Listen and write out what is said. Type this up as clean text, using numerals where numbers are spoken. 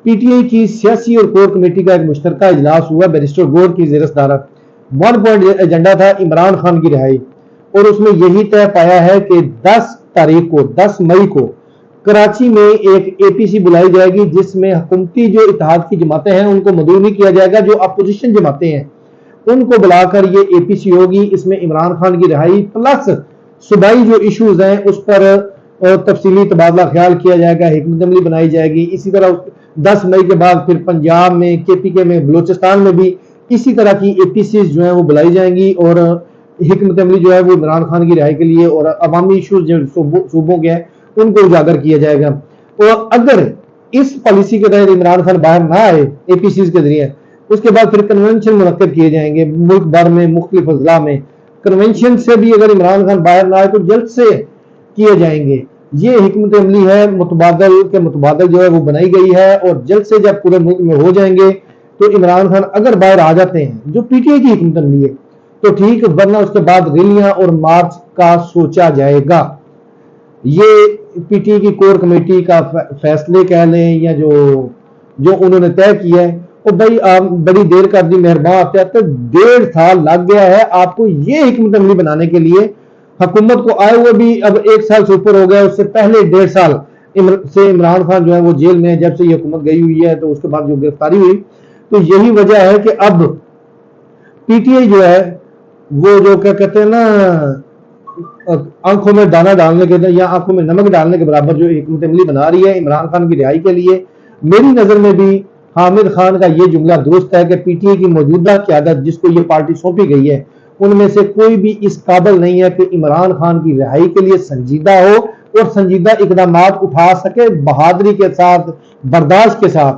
P T I की सियासी और कोर कमेटी का एक मुश्तरका इजलास हुआ बैरिस्टर गौर की ज़ेर सदारत। 1 पॉइंट एजेंडा था इमरान खान की रिहाई, और उसमें यही तय पाया है कि 10 मई को कराची में एक एपीसी बुलाई जाएगी, जिसमें हुकूमती जो इत्तेहाद की जमातें हैं उनको मदऊ नहीं किया जाएगा, जो अपोजिशन जमातें हैं उनको बुलाकर ये एपीसी होगी। इसमें इमरान खान की रिहाई प्लस सूबाई जो इश्यूज हैं उस पर तफसीली तबादला ख्याल किया जाएगा, हिकमत अमली बनाई जाएगी। इसी तरह 10 मई के बाद फिर पंजाब में, केपीके में, बलोचिस्तान में भी इसी तरह की एपीसी जो है वो बुलाई जाएंगी, और हिकमत अमली जो है वो इमरान खान की रिहाई के लिए और अवामी इशूज जो सूबों के हैं उनको उजागर किया जाएगा। और अगर इस पॉलिसी के तहत इमरान खान बाहर ना आए एपीसी के जरिए, उसके बाद फिर कन्वेंशन मुनक्किद किए जाएंगे मुल्क भर में, मुख्तलिफ अजला में। कन्वेंशन से भी अगर इमरान खान बाहर ना आए तो जल्द से किए जाएंगे। ये हिकमत अमली है, मुतबादल जो है वो बनाई गई है, और जल्द से जब पूरे मुल्क में हो जाएंगे तो इमरान खान अगर बाहर आ जाते हैं जो पीटीआई की हिकमत अमली है तो ठीक, वरना उसके बाद रैलियां और मार्च का सोचा जाएगा। ये पीटीआई की कोर कमेटी का फैसले कह लें या जो उन्होंने तय किया है, और भाई आप बड़ी देर कर दी, मेहरबान आपके हाथ 1.5 साल लग गया है आपको ये हिकमत अमली बनाने के लिए। हुकूमत को आए हुए भी अब 1 साल से ऊपर हो गया, उससे पहले 1.5 साल से इमरान खान जो है वो जेल में, जब से ये हुकूमत गई हुई है तो उसके बाद जो गिरफ्तारी हुई। तो यही वजह है कि अब पीटीआई जो है वो जो क्या कहते हैं ना, आंखों में दाना डालने के या आंखों में नमक डालने के बराबर जो हिकमत अमली बना रही है इमरान खान की रिहाई के लिए। मेरी नजर में भी हामिद खान का ये जुमला दुरुस्त है कि पीटीआई की मौजूदा क़यादत जिसको ये पार्टी सौंपी गई है उनमें से कोई भी इस काबिल नहीं है कि इमरान खान की रिहाई के लिए संजीदा हो और संजीदा इकदाम उठा सके, बहादुरी के साथ, बर्दाश्त के साथ।